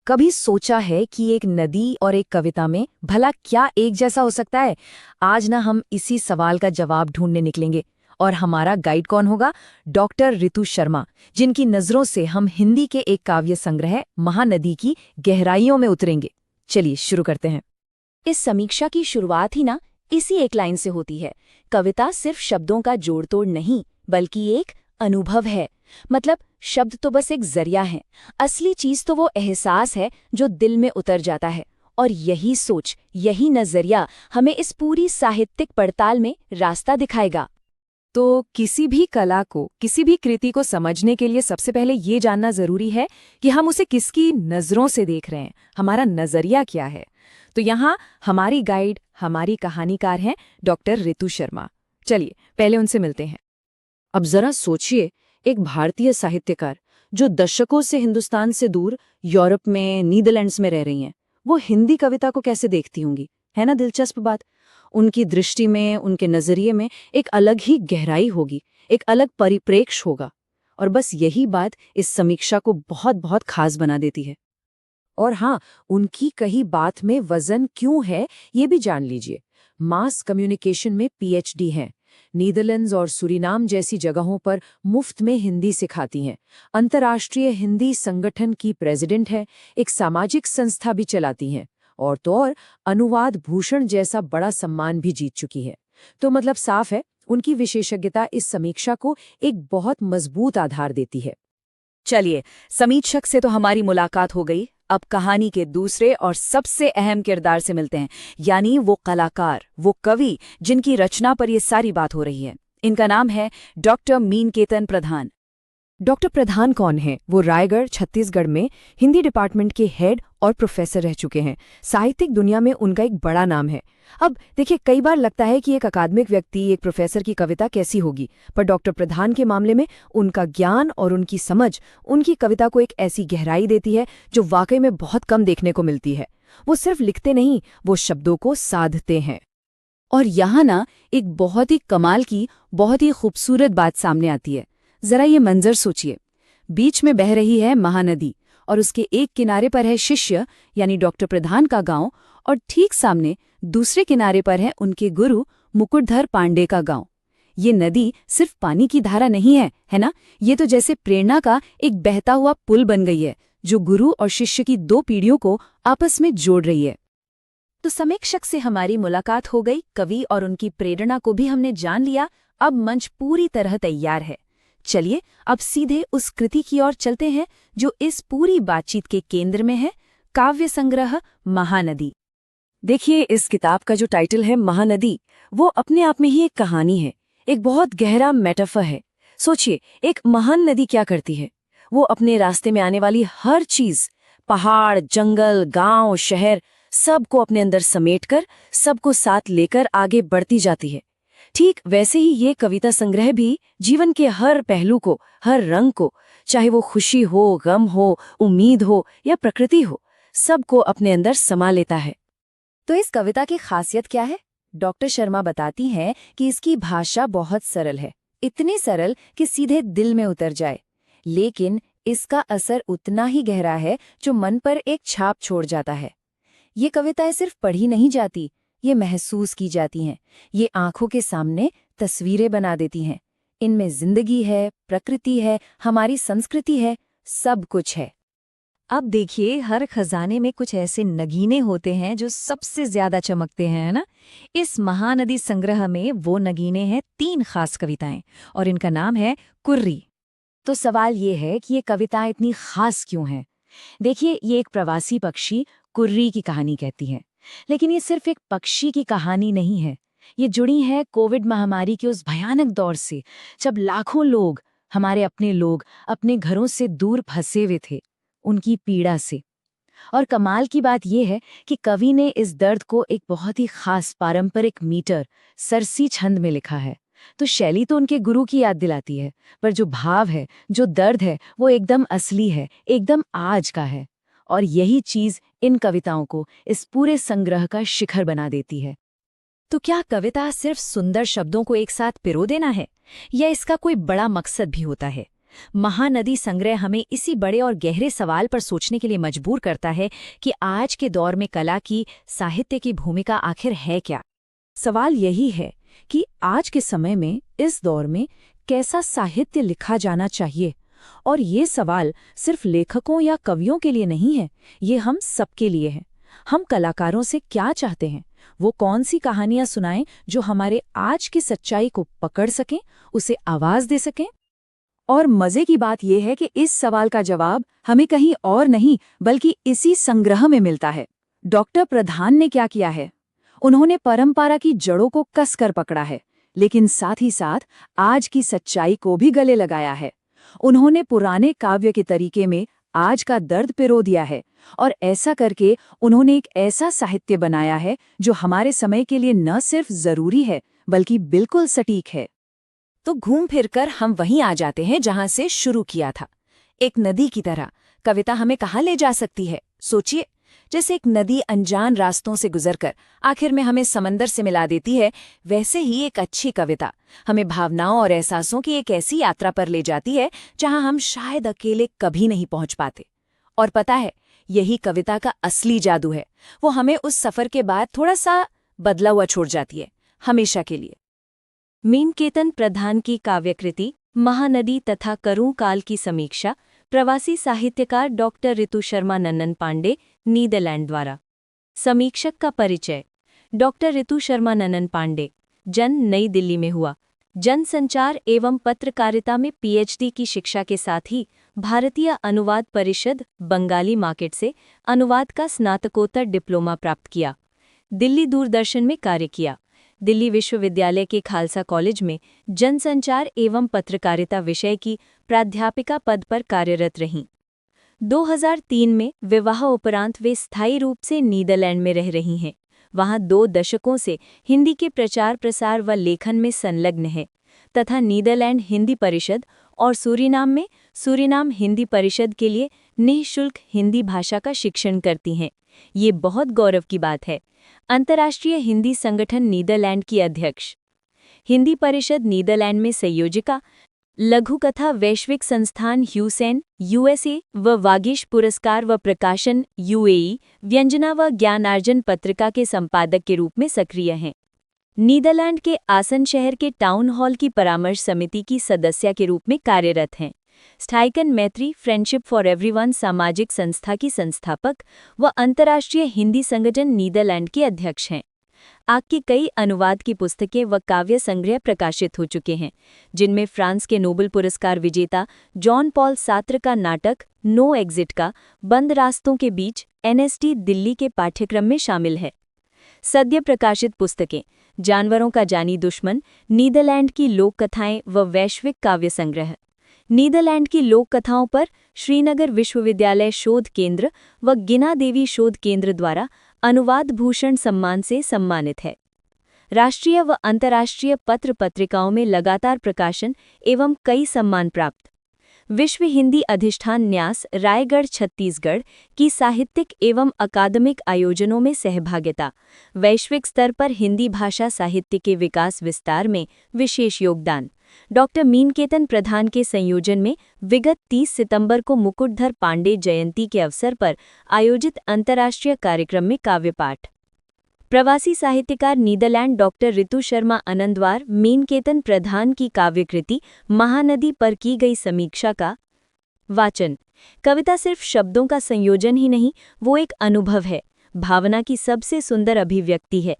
कभी सोचा है कि एक नदी और एक कविता में भला क्या एक जैसा हो सकता है? आज ना हम इसी सवाल का जवाब ढूंढने निकलेंगे। और हमारा गाइड कौन होगा? डॉक्टर रितु शर्मा, जिनकी नजरों से हम हिंदी के एक काव्य संग्रह महानदी की गहराइयों में उतरेंगे। चलिए शुरू करते हैं। इस समीक्षा की शुरुआत ही ना इसी एक लाइन से होती है। कविता सिर्फ शब्दों का जोड़-तोड़ नहीं, बल्कि एक अनुभव है। मतलब शब्द तो बस एक जरिया है, असली चीज तो वो एहसास है जो दिल में उतर जाता है। और यही सोच, यही नजरिया हमें इस पूरी साहित्यिक पड़ताल में रास्ता दिखाएगा। तो किसी भी कला को, किसी भी कृति को समझने के लिए सबसे पहले ये जानना जरूरी है कि हम उसे किसकी नजरों से देख रहे हैं, हमारा नजरिया क्या है। तो यहाँ हमारी गाइड, हमारी कहानीकार हैं डॉक्टर रितु शर्मा। चलिए पहले उनसे मिलते हैं। अब जरा सोचिए, एक भारतीय साहित्यकार जो दशकों से हिंदुस्तान से दूर यूरोप में, नीदरलैंड्स में रह रही हैं, वो हिंदी कविता को कैसे देखती होंगी? है ना दिलचस्प बात। उनकी दृष्टि में, उनके नजरिए में एक अलग ही गहराई होगी, एक अलग परिप्रेक्ष्य होगा। और बस यही बात इस समीक्षा को बहुत बहुत खास बना देती है। और हाँ, उनकी कही बात में वजन क्यों है ये भी जान लीजिए। मास कम्युनिकेशन में पीएचडी हैं, नीदरलैंड्स और सूरीनाम जैसी जगहों पर मुफ्त में हिंदी सिखाती हैं, अंतर्राष्ट्रीय हिंदी संगठन की प्रेसिडेंट है, एक सामाजिक संस्था भी चलाती हैं, और तो और अनुवाद भूषण जैसा बड़ा सम्मान भी जीत चुकी है। तो मतलब साफ है, उनकी विशेषज्ञता इस समीक्षा को एक बहुत मजबूत आधार देती है। चलिए, समीक्षक से तो हमारी मुलाकात हो गई। अब कहानी के दूसरे और सबसे अहम किरदार से मिलते हैं, यानी वो कलाकार, वो कवि जिनकी रचना पर ये सारी बात हो रही है। इनका नाम है डॉक्टर मीनकेतन प्रधान। डॉक्टर प्रधान कौन है? वो रायगढ़, छत्तीसगढ़ में हिंदी डिपार्टमेंट के हेड और प्रोफेसर रह चुके हैं। साहित्यिक दुनिया में उनका एक बड़ा नाम है। अब देखिए, कई बार लगता है कि एक अकादमिक व्यक्ति, एक प्रोफेसर की कविता कैसी होगी, पर डॉक्टर प्रधान के मामले में उनका ज्ञान और उनकी समझ उनकी कविता को एक ऐसी गहराई देती है जो वाकई में बहुत कम देखने को मिलती है। वो सिर्फ लिखते नहीं, वो शब्दों को साधते हैं। और यहाँ ना एक बहुत ही कमाल की, बहुत ही खूबसूरत बात सामने आती है। जरा ये मंजर सोचिए। बीच में बह रही है महानदी और उसके एक किनारे पर है शिष्य यानी डॉक्टर प्रधान का गांव, और ठीक सामने दूसरे किनारे पर है उनके गुरु मुकुटधर पांडे का गांव। ये नदी सिर्फ पानी की धारा नहीं है ना? ये तो जैसे प्रेरणा का एक बहता हुआ पुल बन गई है, जो गुरु और शिष्य की दो पीढ़ियों को आपस में जोड़ रही है। तो समीक्षक से हमारी मुलाकात हो गई, कवि और उनकी प्रेरणा को भी हमने जान लिया। अब मंच पूरी तरह तैयार है। चलिए अब सीधे उस कृति की ओर चलते हैं जो इस पूरी बातचीत के केंद्र में है, काव्य संग्रह महानदी। देखिए, इस किताब का जो टाइटल है महानदी, वो अपने आप में ही एक कहानी है, एक बहुत गहरा मेटाफर है। सोचिए, एक महान नदी क्या करती है? वो अपने रास्ते में आने वाली हर चीज, पहाड़, जंगल, गांव, शहर, सबको अपने अंदर समेटकर, सबको साथ लेकर आगे बढ़ती जाती है। ठीक वैसे ही ये कविता संग्रह भी जीवन के हर पहलू को, हर रंग को, चाहे वो खुशी हो, गम हो, उम्मीद हो या प्रकृति हो, सबको अपने अंदर समा लेता है। तो इस कविता की खासियत क्या है? डॉक्टर शर्मा बताती हैं कि इसकी भाषा बहुत सरल है, इतनी सरल कि सीधे दिल में उतर जाए, लेकिन इसका असर उतना ही गहरा है जो मन पर एक छाप छोड़ जाता है। ये कविताएं सिर्फ पढ़ी नहीं जाती, ये महसूस की जाती हैं। ये आंखों के सामने तस्वीरें बना देती हैं। इनमें जिंदगी है, प्रकृति है, हमारी संस्कृति है, सब कुछ है। अब देखिए, हर खजाने में कुछ ऐसे नगीने होते हैं जो सबसे ज्यादा चमकते हैं, है ना? इस महानदी संग्रह में वो नगीने हैं 3 खास कविताएं, और इनका नाम है कुर्री। तो सवाल ये है कि ये कविताएं इतनी खास क्यों हैं? देखिए, ये एक प्रवासी पक्षी कुर्री की कहानी कहती है, लेकिन ये सिर्फ एक पक्षी की कहानी नहीं है। ये जुड़ी है कोविड महामारी के उस भयानक दौर से, जब लाखों लोग, हमारे अपने लोग, अपने घरों से दूर फंसे हुए थे, उनकी पीड़ा से। और कमाल की बात यह है कि कवि ने इस दर्द को एक बहुत ही खास पारंपरिक मीटर, सरसी छंद में लिखा है। तो शैली तो उनके गुरु की याद दिलाती है, पर जो भाव है, जो दर्द है, वो एकदम असली है, एकदम आज का है। और यही चीज इन कविताओं को, इस पूरे संग्रह का शिखर बना देती है। तो क्या कविता सिर्फ सुंदर शब्दों को एक साथ पिरो देना है, या इसका कोई बड़ा मकसद भी होता है? महानदी संग्रह हमें इसी बड़े और गहरे सवाल पर सोचने के लिए मजबूर करता है कि आज के दौर में कला की, साहित्य की भूमिका आखिर है क्या। सवाल यही है कि आज के समय में, इस दौर में कैसा साहित्य लिखा जाना चाहिए। और ये सवाल सिर्फ लेखकों या कवियों के लिए नहीं है, ये हम सबके लिए है। हम कलाकारों से क्या चाहते हैं, वो कौन सी कहानियां सुनाएं जो हमारे आज की सच्चाई को पकड़ सकें, उसे आवाज दे सकें। और मजे की बात यह है कि इस सवाल का जवाब हमें कहीं और नहीं बल्कि इसी संग्रह में मिलता है। डॉक्टर प्रधान ने क्या किया है? उन्होंने परंपरा की जड़ों को कसकर पकड़ा है, लेकिन साथ ही साथ आज की सच्चाई को भी गले लगाया है। उन्होंने पुराने काव्य के तरीके में आज का दर्द पिरो दिया है, और ऐसा करके उन्होंने एक ऐसा साहित्य बनाया है जो हमारे समय के लिए न सिर्फ जरूरी है बल्कि बिल्कुल सटीक है। तो घूम फिरकर हम वहीं आ जाते हैं जहां से शुरू किया था। एक नदी की तरह कविता हमें कहाँ ले जा सकती है? सोचिए, जैसे एक नदी अनजान रास्तों से गुजरकर आखिर में हमें समंदर से मिला देती है, वैसे ही एक अच्छी कविता हमें भावनाओं और एहसासों की एक ऐसी यात्रा पर ले जाती है जहां हम शायद अकेले कभी नहीं पहुंच पाते। और पता है, यही कविता का असली जादू है। वो हमें उस सफर के बाद थोड़ा सा बदला हुआ छोड़ जाती है, हमेशा के लिए। मीनकेतन प्रधान की काव्यकृति महानदी तथा करूं काल की समीक्षा, प्रवासी साहित्यकार डॉक्टर ऋतु शर्मा नन्नन पांडे, नीदरलैंड द्वारा। समीक्षक का परिचय। डॉक्टर ऋतु शर्मा नन्नन पांडे, जन्म नई दिल्ली में हुआ। जनसंचार एवं पत्रकारिता में पीएचडी की शिक्षा के साथ ही भारतीय अनुवाद परिषद बंगाली मार्केट से अनुवाद का स्नातकोत्तर डिप्लोमा प्राप्त किया। दिल्ली दूरदर्शन में कार्य किया। दिल्ली विश्वविद्यालय के खालसा कॉलेज में जनसंचार एवं पत्रकारिता विषय की प्राध्यापिका पद पर कार्यरत रहीं। 2003 में विवाह उपरांत वे स्थायी रूप से नीदरलैंड में रह रही हैं। वहां 2 दशकों से हिंदी के प्रचार प्रसार व लेखन में संलग्न है तथा नीदरलैंड हिंदी परिषद और सूरीनाम में सूरीनाम हिंदी परिषद के लिए निःशुल्क हिंदी भाषा का शिक्षण करती हैं। ये बहुत गौरव की बात है। अंतर्राष्ट्रीय हिंदी संगठन नीदरलैंड की अध्यक्ष, हिंदी परिषद नीदरलैंड में संयोजिका, लघुकथा वैश्विक संस्थान ह्यूसेन यूएसए व वागीश पुरस्कार व प्रकाशन यूएई, व्यंजना व ज्ञानार्जन पत्रिका के संपादक के रूप में सक्रिय हैं। नीदरलैंड के आसन शहर के टाउन हॉल की परामर्श समिति की सदस्य के रूप में कार्यरत हैं। स्टाइकन मैत्री फ्रेंडशिप फॉर एवरीवन सामाजिक संस्था की संस्थापक व अंतर्राष्ट्रीय हिंदी संगठन नीदरलैंड के अध्यक्ष हैं। आपकी कई अनुवाद की पुस्तकें व काव्य संग्रह प्रकाशित हो चुके हैं, जिनमें फ्रांस के नोबेल पुरस्कार विजेता जॉन पॉल सार्त्र का नाटक नो एग्जिट का बंद रास्तों के बीच एनएसटी दिल्ली के पाठ्यक्रम में शामिल है। सद्य प्रकाशित पुस्तकें जानवरों का जानी दुश्मन, नीदरलैंड की लोक कथाएं व वैश्विक काव्य संग्रह। नीदरलैंड की लोक कथाओं पर श्रीनगर विश्वविद्यालय शोध केंद्र व गिना देवी शोध केंद्र द्वारा अनुवाद भूषण सम्मान से सम्मानित है। राष्ट्रीय व अंतर्राष्ट्रीय पत्र पत्रिकाओं में लगातार प्रकाशन एवं कई सम्मान प्राप्त। विश्व हिंदी अधिष्ठान न्यास रायगढ़ छत्तीसगढ़ की साहित्यिक एवं अकादमिक आयोजनों में सहभागिता। वैश्विक स्तर पर हिंदी भाषा साहित्य के विकास विस्तार में विशेष योगदान। डॉक्टर मीनकेतन प्रधान के संयोजन में विगत 30 सितंबर को मुकुटधर पांडे जयंती के अवसर पर आयोजित अंतर्राष्ट्रीय कार्यक्रम में काव्यपाठ। प्रवासी साहित्यकार नीदरलैंड डॉक्टर ऋतु शर्मा आनंदवार मीनकेतन प्रधान की काव्यकृति महानदी पर की गई समीक्षा का वाचन। कविता सिर्फ शब्दों का संयोजन ही नहीं, वो एक अनुभव है, भावना की सबसे सुंदर अभिव्यक्ति है।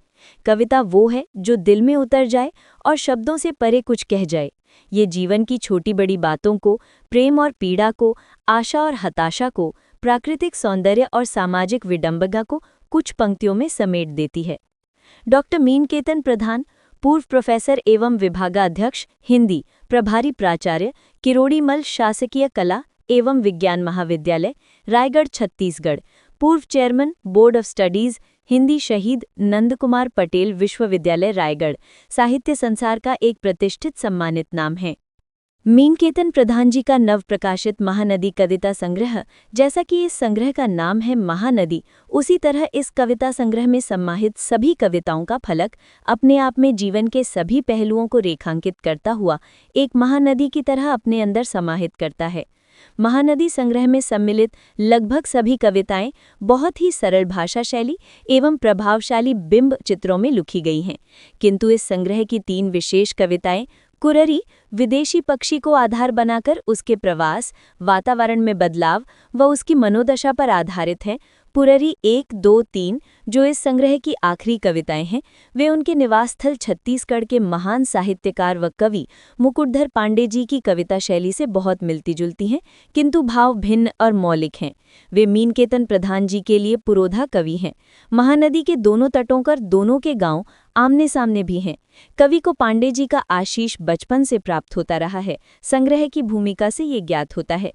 कविता वो है जो दिल में उतर जाए और शब्दों से परे कुछ कह जाए। ये जीवन की छोटी बड़ी बातों को, प्रेम और पीड़ा को, आशा और हताशा को, प्राकृतिक सौंदर्य और सामाजिक विडंबना को कुछ पंक्तियों में समेट देती है। डॉक्टर मीनकेतन प्रधान, पूर्व प्रोफेसर एवं विभागाध्यक्ष हिंदी, प्रभारी प्राचार्य, किरोड़ीमल शासकीय कला एवं विज्ञान महाविद्यालय, रायगढ़ छत्तीसगढ़, पूर्व chairman board of studies Hindi, शहीद नंदकुमार पटेल विश्वविद्यालय रायगढ़, साहित्य संसार का एक प्रतिष्ठित सम्मानित नाम है। मीनकेतन प्रधान जी का नव प्रकाशित महानदी कविता संग्रह, जैसा कि इस संग्रह का नाम है महानदी, उसी तरह इस कविता संग्रह में सम्माहित सभी कविताओं का फलक अपने आप में जीवन के सभी पहलुओं को रेखांकित करता हुआ एक महानदी की तरह अपने अंदर समाहित करता है। महानदी संग्रह में सम्मिलित लगभग सभी कविताएं बहुत ही सरल भाषा शैली एवं प्रभावशाली बिंब चित्रों में लिखी गई हैं, किंतु इस संग्रह की 3 विशेष कविताएं कुररी विदेशी पक्षी को आधार बनाकर उसके प्रवास, वातावरण में बदलाव व उसकी मनोदशा पर आधारित हैं। पुररी 1, 2, 3 जो इस संग्रह की आखिरी कविताएं हैं, वे उनके निवास स्थल छत्तीसगढ़ के महान साहित्यकार व कवि मुकुटधर पांडे जी की कविता शैली से बहुत मिलती जुलती हैं, किंतु भाव भिन्न और मौलिक हैं। वे मीनकेतन प्रधान जी के लिए पुरोधा कवि हैं। महानदी के दोनों तटों पर दोनों के गांव आमने सामने भी हैं। कवि को पांडे जी का आशीष बचपन से प्राप्त होता रहा है। संग्रह की भूमिका से ये ज्ञात होता है।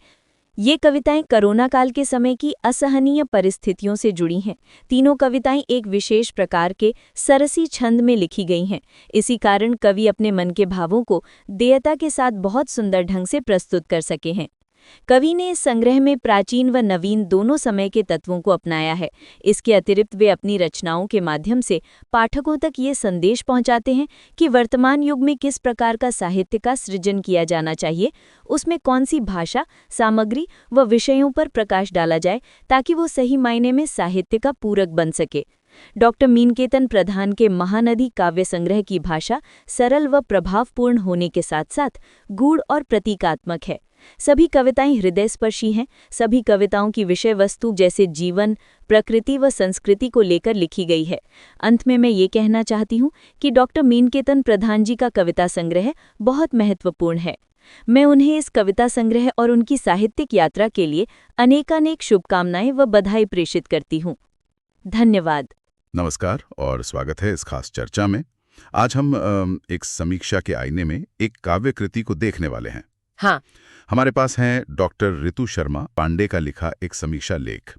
ये कविताएं कोरोना काल के समय की असहनीय परिस्थितियों से जुड़ी हैं। तीनों कविताएं एक विशेष प्रकार के सरसी छंद में लिखी गई हैं। इसी कारण कवि अपने मन के भावों को देयता के साथ बहुत सुंदर ढंग से प्रस्तुत कर सके हैं। कवि ने इस संग्रह में प्राचीन व नवीन दोनों समय के तत्वों को अपनाया है। इसके अतिरिक्त वे अपनी रचनाओं के माध्यम से पाठकों तक ये संदेश पहुंचाते हैं कि वर्तमान युग में किस प्रकार का साहित्य का सृजन किया जाना चाहिए, उसमें कौन सी भाषा, सामग्री व विषयों पर प्रकाश डाला जाए ताकि वो सही मायने में साहित्य का पूरक बन सके। डॉक्टर मीनकेतन प्रधान के महानदी काव्य संग्रह की भाषा सरल व प्रभावपूर्ण होने के साथ साथ गूढ़ और प्रतीकात्मक है। सभी कविताएं हृदयस्पर्शी हैं। सभी कविताओं की विषय वस्तु जैसे जीवन, प्रकृति व संस्कृति को लेकर लिखी गई है। अंत में मैं ये कहना चाहती हूँ कि डॉक्टर मीनकेतन प्रधान जी का कविता संग्रह बहुत महत्वपूर्ण है। मैं उन्हें इस कविता संग्रह और उनकी साहित्यिक यात्रा के लिए अनेकानेक शुभकामनाएं व बधाई प्रेषित करती हूँ। धन्यवाद। नमस्कार और स्वागत है इस खास चर्चा में। आज हम एक समीक्षा के आईने में एक काव्य कृति को देखने वाले हैं। हाँ, हमारे पास हैं डॉक्टर ऋतु शर्मा पांडे का लिखा एक समीक्षा लेख।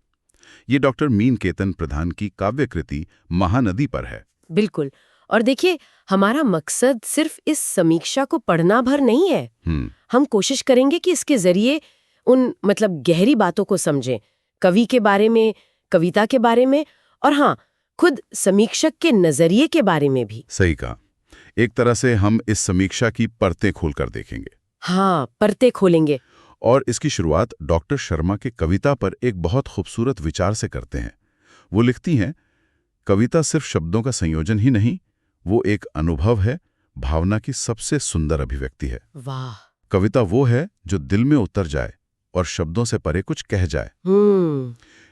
ये डॉक्टर मीनकेतन प्रधान की काव्य कृति महानदी पर है। बिल्कुल। और देखिए, हमारा मकसद सिर्फ इस समीक्षा को पढ़ना भर नहीं है। हम कोशिश करेंगे कि इसके जरिए उन गहरी बातों को समझें, कवि के बारे में, कविता के बारे में, और हाँ, खुद समीक्षक के नजरिए के बारे में भी। सही कहा। एक तरह से हम इस समीक्षा की परतें खोलकर देखेंगे। हाँ, परतें खोलेंगे। और इसकी शुरुआत डॉक्टर शर्मा के कविता पर एक बहुत खूबसूरत विचार से करते हैं। वो लिखती हैं, कविता सिर्फ शब्दों का संयोजन ही नहीं, वो एक अनुभव है, भावना की सबसे सुंदर अभिव्यक्ति है। वाह। कविता वो है जो दिल में उतर जाए और शब्दों से परे कुछ कह जाए।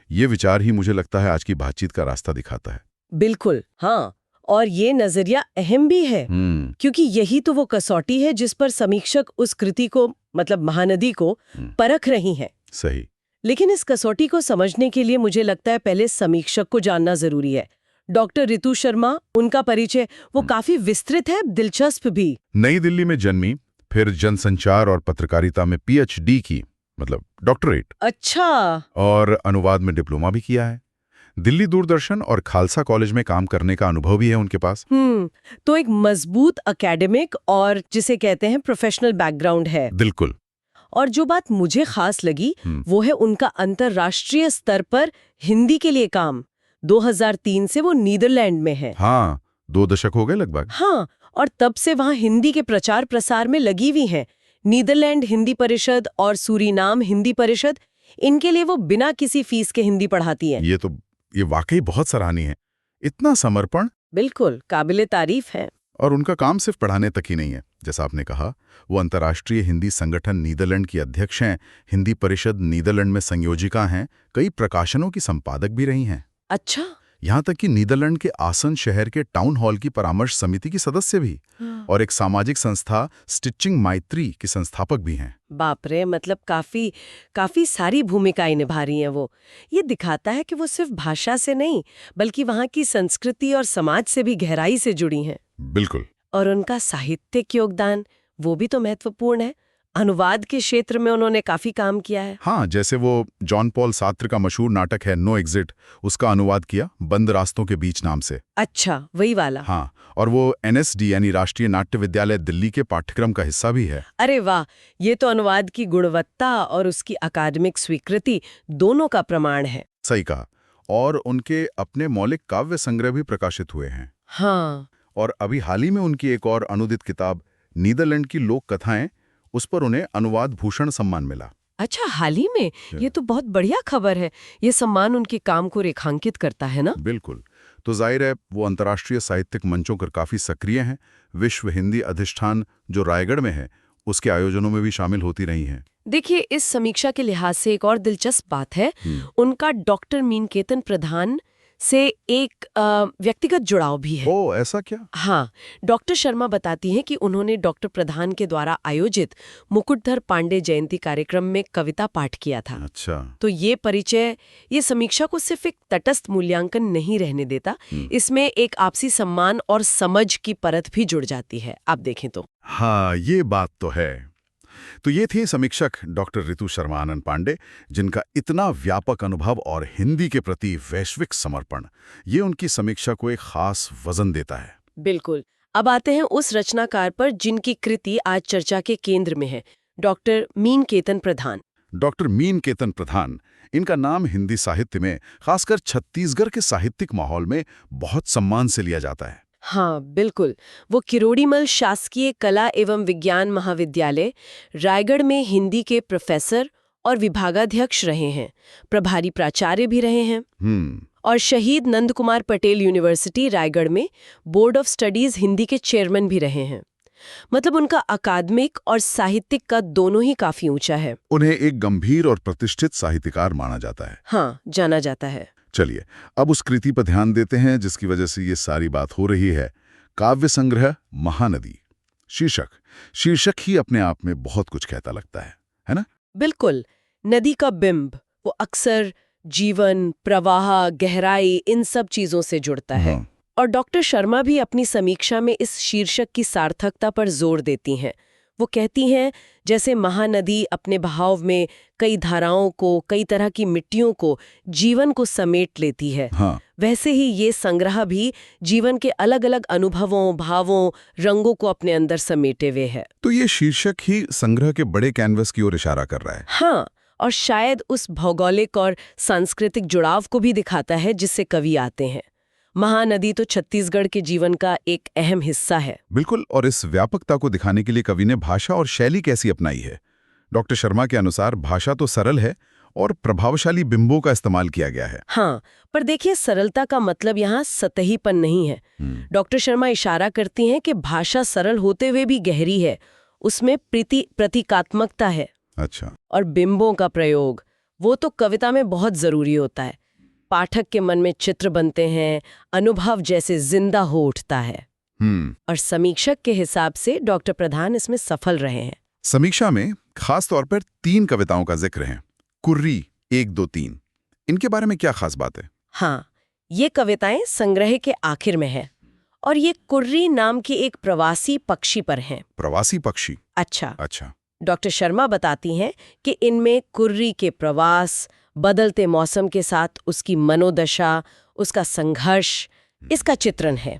ये विचार ही मुझे लगता है आज की बातचीत का रास्ता दिखाता है। बिल्कुल, हाँ। और ये नजरिया अहम भी है, क्योंकि यही तो वो कसौटी है जिस पर समीक्षक उस कृति को, महानदी को, परख रही हैं। सही। लेकिन इस कसौटी को समझने के लिए मुझे लगता है पहले समीक्षक को जानना जरूरी है। डॉक्टर ऋतु शर्मा, उनका परिचय वो काफी विस्तृत है, दिलचस्प भी। नई दिल्ली में जन्मी, फिर जनसंचार और पत्रकारिता में PhD की, डॉक्टरेट। अच्छा। और अनुवाद में डिप्लोमा भी किया है। दिल्ली दूरदर्शन और खालसा कॉलेज में काम करने का अनुभव भी है उनके पास। तो एक मजबूत एकेडमिक और जिसे कहते हैं प्रोफेशनल बैकग्राउंड है। बिल्कुल। और जो बात मुझे खास लगी वो है उनका अंतर्राष्ट्रीय स्तर पर हिंदी के लिए काम। 2003 से वो नीदरलैंड में है। हाँ, 2 दशक हो गए लगभग। हाँ, और तब से वहाँ हिंदी के प्रचार प्रसार में लगी हुई हैं। नीदरलैंड हिंदी परिषद और सूरीनाम हिंदी परिषद, इनके लिए वो बिना किसी फीस के हिंदी पढ़ाती हैं। ये वाकई बहुत सराहनीय है। इतना समर्पण। बिल्कुल, काबिले तारीफ है। और उनका काम सिर्फ पढ़ाने तक ही नहीं है। जैसा आपने कहा, वो अंतर्राष्ट्रीय हिंदी संगठन नीदरलैंड की अध्यक्ष हैं, हिंदी परिषद नीदरलैंड में संयोजिका हैं, कई प्रकाशनों की संपादक भी रही हैं। अच्छा। यहाँ तक कि नीदरलैंड के आसन शहर के टाउन हॉल की परामर्श समिति की सदस्य भी, और एक सामाजिक संस्था स्टिचिंग मैत्री की संस्थापक भी हैं। बाप रे, काफी सारी भूमिकाएं निभा रही हैं वो। ये दिखाता है कि वो सिर्फ भाषा से नहीं, बल्कि वहाँ की संस्कृति और समाज से भी गहराई से जुड़ी हैं। बिल्कुल। और उनका साहित्यिक योगदान वो भी तो महत्वपूर्ण है। अनुवाद के क्षेत्र में उन्होंने काफी काम किया है। हाँ, जैसे वो जॉन पॉल सार्त्र का मशहूर नाटक है नो एग्जिट, उसका अनुवाद किया बंद रास्तों के बीच नाम से। अच्छा, वही वाला। हाँ, और वो NSD यानी राष्ट्रीय नाट्य विद्यालय दिल्ली के पाठ्यक्रम का हिस्सा भी है। अरे वाह, ये तो अनुवाद की गुणवत्ता और उसकी अकादमिक स्वीकृति दोनों का प्रमाण है। सही कहा। और उनके अपने मौलिक काव्य संग्रह भी प्रकाशित हुए हैं। हाँ, और अभी हाल ही में उनकी एक और अनुदित किताब नीदरलैंड की लोक कथाएं, उस पर उन्हें अनुवाद भूषण सम्मान मिला। अच्छा, हाल ही में? ये तो बहुत बढ़िया खबर है। ये सम्मान उनके काम को रेखांकित करता है ना? बिल्कुल। तो जाहिर है वो अंतर्राष्ट्रीय साहित्यिक मंचों पर काफी सक्रिय हैं। विश्व हिंदी अधिष्ठान जो रायगढ़ में है, उसके आयोजनों में भी शामिल होती रही हैं। देखिए, इस समीक्षा के लिहाज से एक और दिलचस्प बात है, उनका डॉक्टर मीनकेतन प्रधान से एक व्यक्तिगत जुड़ाव भी है। ओ, ऐसा क्या? हाँ, डॉक्टर शर्मा बताती हैं कि उन्होंने डॉक्टर प्रधान के द्वारा आयोजित मुकुटधर पांडे जयंती कार्यक्रम में कविता पाठ किया था। अच्छा। तो ये परिचय, ये समीक्षा को सिर्फ एक तटस्थ मूल्यांकन नहीं रहने देता, इसमें एक आपसी सम्मान और समझ की परत भी जुड़ जाती है, आप देखें तो। हाँ, ये बात तो है। तो ये थी समीक्षक डॉक्टर ऋतु शर्मा आनंद पांडे, जिनका इतना व्यापक अनुभव और हिंदी के प्रति वैश्विक समर्पण, ये उनकी समीक्षा को एक खास वजन देता है। बिल्कुल। अब आते हैं उस रचनाकार पर जिनकी कृति आज चर्चा के केंद्र में है, डॉक्टर मीनकेतन प्रधान। डॉक्टर मीनकेतन प्रधान, इनका नाम हिंदी साहित्य में, खासकर छत्तीसगढ़ के साहित्यिक माहौल में बहुत सम्मान से लिया जाता है। हाँ, बिल्कुल। वो किरोड़ीमल शासकीय कला एवं विज्ञान महाविद्यालय रायगढ़ में हिंदी के प्रोफेसर और विभागाध्यक्ष रहे हैं, प्रभारी प्राचार्य भी रहे हैं, और शहीद नंद कुमार पटेल यूनिवर्सिटी रायगढ़ में बोर्ड ऑफ स्टडीज हिंदी के चेयरमैन भी रहे हैं। मतलब उनका अकादमिक और साहित्यिक का दोनों ही काफी ऊंचा है। उन्हें एक गंभीर और प्रतिष्ठित साहित्यकार माना जाता है। हाँ, जाना जाता है। चलिए, अब उस कृति पर ध्यान देते हैं जिसकी वजह से ये सारी बात हो रही है। काव्य संग्रह महानदी। शीर्षक ही अपने आप में बहुत कुछ कहता लगता है ना? बिल्कुल। नदी का बिंब, वो अक्सर जीवन, प्रवाह, गहराई, इन सब चीजों से जुड़ता है। और डॉक्टर शर्मा भी अपनी समीक्षा में इस शीर्षक की सार्थकता पर जोर देती हैं। वो कहती हैं, जैसे महानदी अपने बहाव में कई धाराओं को, कई तरह की मिट्टियों को, जीवन को समेट लेती है, वैसे ही ये संग्रह भी जीवन के अलग अलग अनुभवों, भावों, रंगों को अपने अंदर समेटे हुए है। तो ये शीर्षक ही संग्रह के बड़े कैनवस की ओर इशारा कर रहा है। हाँ, और शायद उस भौगोलिक और सांस्कृतिक जुड़ाव को भी दिखाता है जिससे कवि आते हैं। महानदी तो छत्तीसगढ़ के जीवन का एक अहम हिस्सा है। बिल्कुल, और इस व्यापकता को दिखाने के लिए कवि ने भाषा और शैली कैसी अपनाई है। डॉक्टर शर्मा के अनुसार भाषा तो सरल है और प्रभावशाली बिंबों का इस्तेमाल किया गया है। हाँ, पर देखिए, सरलता का मतलब यहाँ सतहीपन नहीं है। डॉक्टर शर्मा इशारा करती हैं कि भाषा सरल होते हुए भी गहरी है, उसमें प्रतीकात्मकता है। अच्छा। और बिंबों का प्रयोग, वो तो कविता में बहुत जरूरी होता है। पाठक के मन में चित्र बनते हैं, अनुभव जैसे जिंदा हो उठता है। और समीक्षक के हिसाब से डॉक्टर प्रधान इसमें सफल रहे हैं। समीक्षा में खास तौर पर 3 कविताओं का जिक्र है। कुर्री 1, 2, 3। इनके बारे में क्या खास बात है? हाँ, ये कविताएं संग्रह के आखिर में है, और ये कुर्री नाम की एक प्रवासी पक्षी पर हैं। प्रवासी पक्षी? अच्छा। डॉक्टर शर्मा बताती हैं कि इनमें कुर्री के प्रवास, बदलते मौसम के साथ उसकी मनोदशा, उसका संघर्ष, इसका चित्रण है।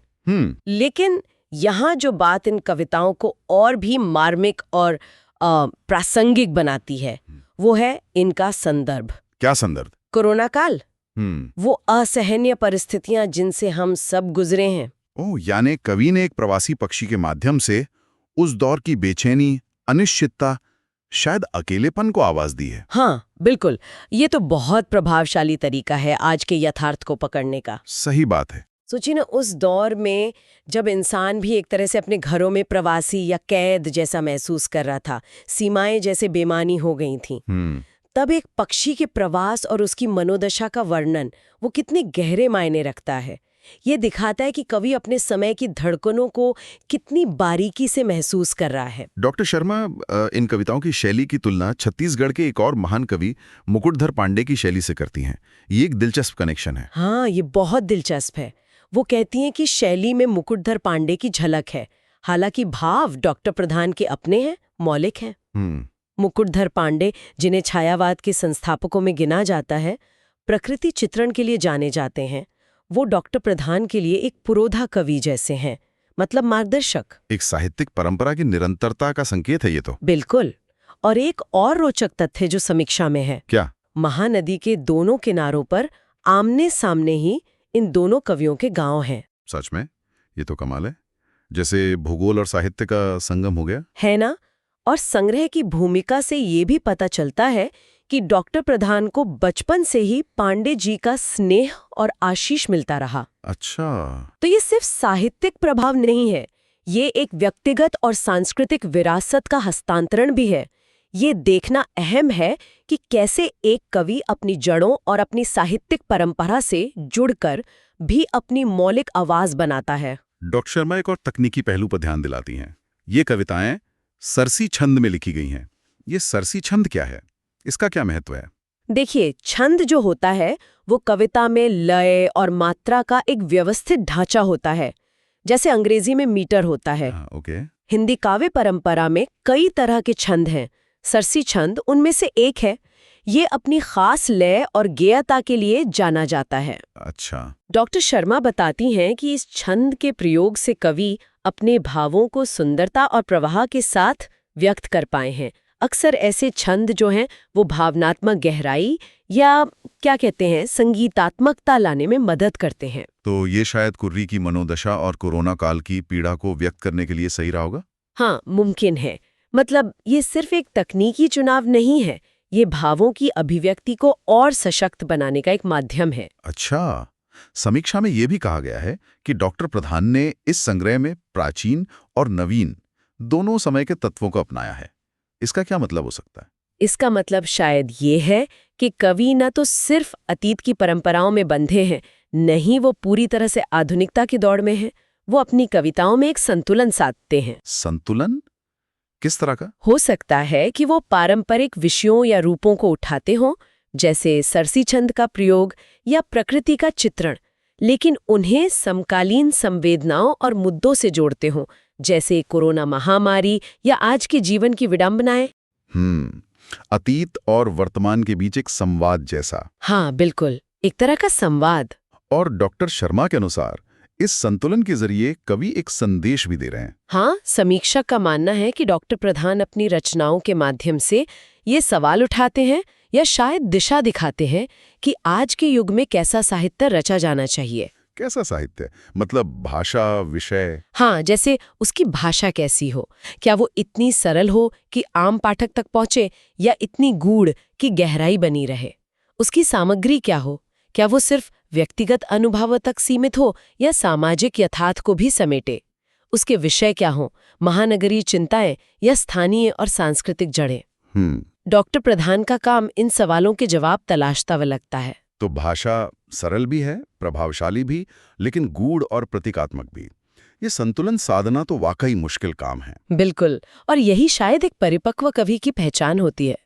लेकिन यहाँ जो बात इन कविताओं को और भी मार्मिक और प्रासंगिक बनाती है, वो है इनका संदर्भ। क्या संदर्भ? कोरोना काल, वो असहनीय परिस्थितियां जिनसे हम सब गुजरे हैं। ओह, यानी कवि ने एक प्रवासी पक्षी के माध्यम से उस दौर की बेचैनी, अनिश्चितता, शायद अकेलेपन को आवाज दी है। हाँ, बिल्कुल। ये तो बहुत प्रभावशाली तरीका है आज के यथार्थ को पकड़ने का। सही बात है। सोचिए ना, उस दौर में जब इंसान भी एक तरह से अपने घरों में प्रवासी या कैद जैसा महसूस कर रहा था, सीमाएं जैसे बेमानी हो गई थीं, तब एक पक्षी के प्रवास और उसकी मनोदशा का वर्णन वो कितने गहरे मायने रखता है। ये दिखाता है कि कवि अपने समय की धड़कनों को कितनी बारीकी से महसूस कर रहा है। डॉक्टर शर्मा इन कविताओं की शैली की तुलना छत्तीसगढ़ के एक और महान कवि मुकुटधर पांडे की शैली से करती हैं। ये एक दिलचस्प कनेक्शन है। हाँ, ये बहुत दिलचस्प है। वो कहती हैं कि शैली में मुकुटधर पांडे की झलक है, हालांकि भाव डॉक्टर प्रधान के अपने हैं, मौलिक हैं। मुकुटधर पांडे, जिन्हें छायावाद के संस्थापकों में गिना जाता है, प्रकृति चित्रण के लिए जाने जाते हैं। वो डॉक्टर प्रधान के लिए एक पुरोधा कवि जैसे हैं, मतलब मार्गदर्शक। एक साहित्यिक परंपरा की निरंतरता का संकेत है ये तो। बिल्कुल। और एक और रोचक तथ्य जो समीक्षा में है, क्या? महानदी के दोनों किनारों पर आमने सामने ही इन दोनों कवियों के गांव हैं। सच में? ये तो कमाल है। जैसे भूगोल और साहित्य का संगम हो गया। है ना? और संग्रह की भूमिका से ये भी पता चलता है कि डॉक्टर प्रधान को बचपन से ही पांडे जी का स्नेह और आशीष मिलता रहा। अच्छा। तो ये सिर्फ साहित्यिक प्रभाव नहीं है, ये एक व्यक्तिगत और सांस्कृतिक विरासत का हस्तांतरण भी है। ये देखना अहम है कि कैसे एक कवि अपनी जड़ों और अपनी साहित्यिक परंपरा से जुड़कर भी अपनी मौलिक आवाज बनाता है। डॉक्टर शर्मा एक और तकनीकी पहलू पर ध्यान दिलाती हैं। ये कविताएं सरसी छंद में लिखी गई हैं। ये सरसी छंद क्या है? इसका क्या महत्व है? देखिए, छंद जो होता है वो कविता में लय और मात्रा का एक व्यवस्थित ढांचा होता है, जैसे अंग्रेजी में मीटर होता है। ओके। हिंदी काव्य परंपरा में कई तरह के छंद हैं, सरसी छंद उनमें से एक है। ये अपनी खास लय और गेयता के लिए जाना जाता है। अच्छा। डॉक्टर शर्मा बताती हैं कि इस छंद के प्रयोग से कवि अपने भावों को सुंदरता और प्रवाह के साथ व्यक्त कर पाए हैं। अक्सर ऐसे छंद जो हैं वो भावनात्मक गहराई या क्या कहते हैं संगीतात्मकता लाने में मदद करते हैं। तो ये शायद कुर्री की मनोदशा और कोरोना काल की पीड़ा को व्यक्त करने के लिए सही रहा होगा? हाँ, मुमकिन है। मतलब ये सिर्फ एक तकनीकी चुनाव नहीं है, ये भावों की अभिव्यक्ति को और सशक्त बनाने का एक माध्यम है। अच्छा। समीक्षा में ये भी कहा गया है कि डॉक्टर प्रधान ने इस संग्रह में प्राचीन और नवीन दोनों समय के तत्वों को अपनाया है। इसका क्या मतलब हो सकता है? इसका मतलब शायद ये है कि कवि न तो सिर्फ अतीत की परंपराओं में बंधे हैं, नहीं वो पूरी तरह से आधुनिकता की दौड़ में हैं। वो अपनी कविताओं में एक संतुलन साधते हैं। संतुलन? किस तरह का? हो सकता है कि वो पारंपरिक विषयों या रूपों को उठाते हों, जैसे सरसी छंद का प्रयोग या प्रकृति का चित्रण, लेकिन उन्हें समकालीन संवेदनाओं और मुद्दों से जोड़ते हों, जैसे कोरोना महामारी या आज के जीवन की विडंबनाएं। अतीत और वर्तमान के बीच एक संवाद जैसा। हाँ, बिल्कुल, एक तरह का संवाद। और डॉक्टर शर्मा के अनुसार इस संतुलन के जरिए कवि एक संदेश भी दे रहे हैं। हाँ, समीक्षक का मानना है कि डॉक्टर प्रधान अपनी रचनाओं के माध्यम से ये सवाल उठाते हैं या शायद दिशा दिखाते हैं कि आज के युग में कैसा साहित्य रचा जाना चाहिए। कैसा साहित्य? मतलब भाषा, विषय? हाँ, जैसे उसकी भाषा कैसी हो, क्या वो इतनी सरल हो कि आम पाठक तक पहुंचे या इतनी गूढ़ कि गहराई बनी रहे। उसकी सामग्री क्या हो, क्या वो सिर्फ व्यक्तिगत अनुभवों तक सीमित हो या सामाजिक यथार्थ को भी समेटे। उसके विषय क्या हो, महानगरीय चिंताएं या स्थानीय और सांस्कृतिक जड़ें। डॉक्टर प्रधान का काम इन सवालों के जवाब तलाशता हुआ लगता है। तो भाषा सरल भी है, प्रभावशाली भी, लेकिन गूढ़ और प्रतीकात्मक भी। ये संतुलन साधना तो वाकई मुश्किल काम है। बिल्कुल, और यही शायद एक परिपक्व कवि की पहचान होती है।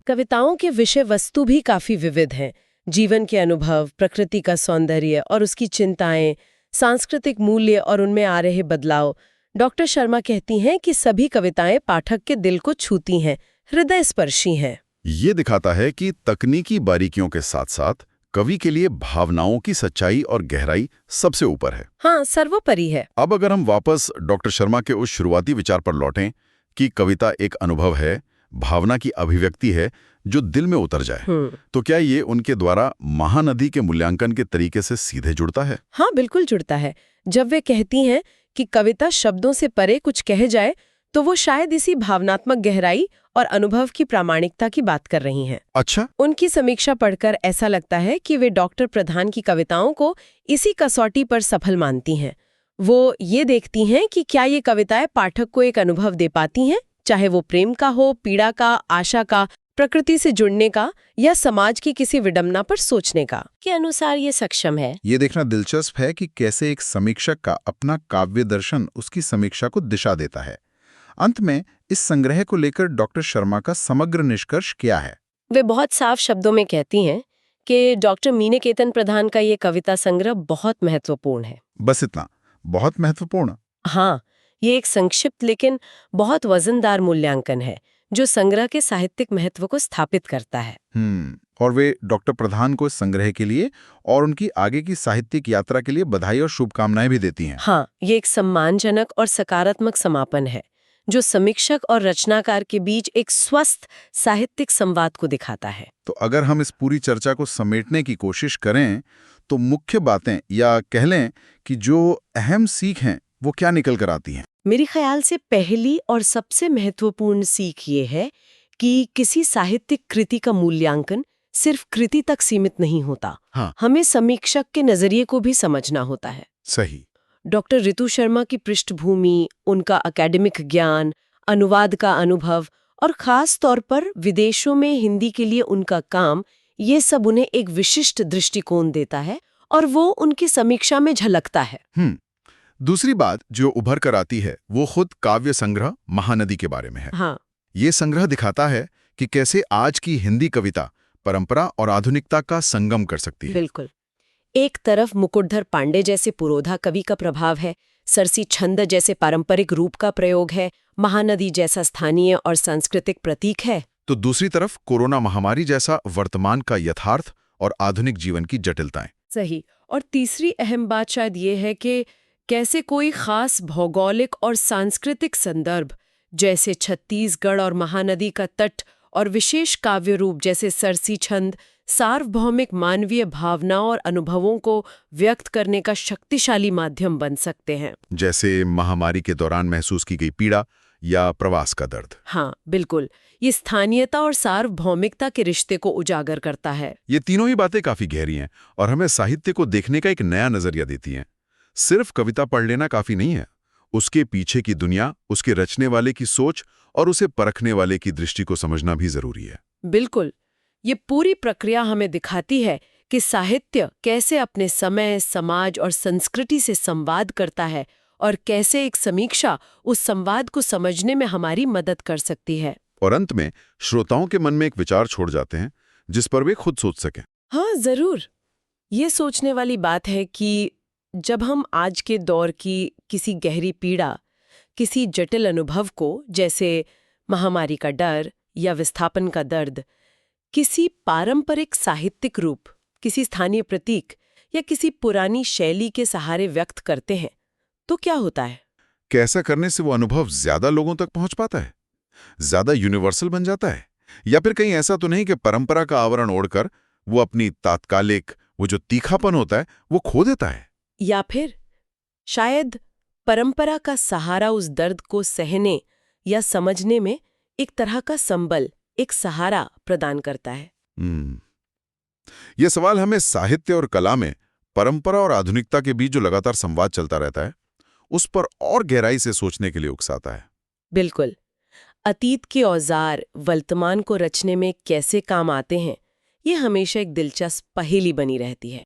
कविताओं के विषय वस्तु भी काफी विविध हैं। जीवन के अनुभव, प्रकृति का सौंदर्य और उसकी चिंताएं, सांस्कृतिक मूल्य और उनमें आ रहे बदलाव। डॉक्टर शर्मा कहती हैं कि सभी कविताएं पाठक के दिल को छूती हैं, हृदय स्पर्शी हैं। ये दिखाता है कि तकनीकी बारीकियों के साथ साथ कवि के लिए भावनाओं की सच्चाई और गहराई सबसे ऊपर है। हाँ, सर्वोपरि है। अब अगर हम वापस डॉक्टर शर्मा के उस शुरुआती विचार पर लौटें कि कविता एक अनुभव है, भावना की अभिव्यक्ति है जो दिल में उतर जाए, तो क्या ये उनके द्वारा महानदी के मूल्यांकन के तरीके से सीधे जुड़ता है? हाँ, बिल्कुल जुड़ता है। जब वे कहती हैं कि कविता शब्दों से परे कुछ कह जाए, तो वो शायद इसी भावनात्मक गहराई और अनुभव की प्रामाणिकता की बात कर रही हैं। अच्छा। उनकी समीक्षा पढ़कर ऐसा लगता है कि वे डॉक्टर प्रधान की कविताओं को इसी कसौटी पर सफल मानती हैं। वो ये देखती हैं कि क्या ये कविताएं पाठक को एक अनुभव दे पाती हैं, चाहे वो प्रेम का हो, पीड़ा का, आशा का, प्रकृति से जुड़ने का या समाज की किसी विडंबना पर सोचने का। के अनुसार ये सक्षम है। ये देखना दिलचस्प है कि कैसे एक समीक्षक का अपना काव्य दर्शन उसकी समीक्षा को दिशा देता है। अंत में इस संग्रह को लेकर डॉक्टर शर्मा का समग्र निष्कर्ष क्या है? वे बहुत साफ शब्दों में कहती हैं कि डॉक्टर मीनकेतन प्रधान का ये कविता संग्रह बहुत महत्वपूर्ण है। बस इतना? बहुत महत्वपूर्ण? हाँ, ये एक संक्षिप्त लेकिन बहुत वजनदार मूल्यांकन है जो संग्रह के साहित्यिक महत्व को स्थापित करता है। और वे डॉक्टर प्रधान को इस संग्रह के लिए और उनकी आगे की साहित्यिक यात्रा के लिए बधाई और शुभकामनाएं भी देती हैं। हाँ, ये एक सम्मानजनक और सकारात्मक समापन है जो समीक्षक और रचनाकार के बीच एक स्वस्थ साहित्यिक संवाद को दिखाता है। तो अगर हम इस पूरी चर्चा को समेटने की कोशिश करें तो मुख्य बातें या कह लें कि जो अहम सीख हैं वो क्या निकल कर आती हैं? मेरे ख्याल से पहली और सबसे महत्वपूर्ण सीख ये है कि किसी साहित्यिक कृति का मूल्यांकन सिर्फ कृति तक सीमित नहीं होता। हाँ। हमें समीक्षक के नजरिए को भी समझना होता है। सही। डॉक्टर रितु शर्मा की पृष्ठभूमि, उनका अकेडमिक ज्ञान, अनुवाद का अनुभव और खास तौर पर विदेशों में हिंदी के लिए उनका काम, ये सब उन्हें एक विशिष्ट दृष्टिकोण देता है और वो उनकी समीक्षा में झलकता है। दूसरी बात जो उभर कर आती है वो खुद काव्य संग्रह महानदी के बारे में है। हाँ। ये संग्रह दिखाता है कि कैसे आज की हिंदी कविता परंपरा और आधुनिकता का संगम कर सकती है। बिल्कुल। एक तरफ मुकुटधर पांडे जैसे पुरोधा कवि का प्रभाव है, सरसी छंद जैसे पारंपरिक रूप का प्रयोग है, महानदी जैसा स्थानीय और सांस्कृतिक प्रतीक है, तो दूसरी तरफ कोरोना महामारी जैसा वर्तमान का यथार्थ और आधुनिक जीवन की जटिलताएं। सही। और तीसरी अहम बात शायद ये है कि कैसे कोई खास भौगोलिक और सांस्कृतिक संदर्भ जैसे छत्तीसगढ़ और महानदी का तट और विशेष काव्य रूप जैसे सरसी छंद सार्वभौमिक मानवीय भावनाओं और अनुभवों को व्यक्त करने का शक्तिशाली माध्यम बन सकते हैं। जैसे महामारी के दौरान महसूस की गई पीड़ा या प्रवास का दर्द। हाँ, बिल्कुल। ये स्थानीयता और सार्वभौमिकता के रिश्ते को उजागर करता है। ये तीनों ही बातें काफी गहरी हैं और हमें साहित्य को देखने का एक नया नजरिया देती हैं। सिर्फ कविता पढ़ लेना काफी नहीं है, उसके पीछे की दुनिया, उसके रचने वाले की सोच और उसे परखने वाले की दृष्टि को समझना भी जरूरी है। बिल्कुल। ये पूरी प्रक्रिया हमें दिखाती है कि साहित्य कैसे अपने समय, समाज और संस्कृति से संवाद करता है और कैसे एक समीक्षा उस संवाद को समझने में हमारी मदद कर सकती है। और अंत में श्रोताओं के मन में एक विचार छोड़ जाते हैं जिस पर वे खुद सोच सकें। हाँ, जरूर। ये सोचने वाली बात है कि जब हम आज के दौर की किसी गहरी पीड़ा, किसी जटिल अनुभव को, जैसे महामारी का डर या विस्थापन का दर्द, किसी पारंपरिक साहित्यिक रूप, किसी स्थानीय प्रतीक या किसी पुरानी शैली के सहारे व्यक्त करते हैं, तो क्या होता है? कैसा करने से वो अनुभव ज्यादा लोगों तक पहुंच पाता है, ज्यादा यूनिवर्सल बन जाता है, या फिर कहीं ऐसा तो नहीं कि परंपरा का आवरण ओढ़कर वो अपनी तात्कालिक वो जो तीखापन होता है वो खो देता है? या फिर शायद परंपरा का सहारा उस दर्द को सहने या समझने में एक तरह का संबल, एक सहारा प्रदान करता है। ये सवाल हमें साहित्य और कला में परंपरा और आधुनिकता के बीच जो लगातार संवाद चलता रहता है उस पर और गहराई से सोचने के लिए उकसाता है। बिल्कुल। अतीत के औजार वर्तमान को रचने में कैसे काम आते हैं, ये हमेशा एक दिलचस्प पहेली बनी रहती है।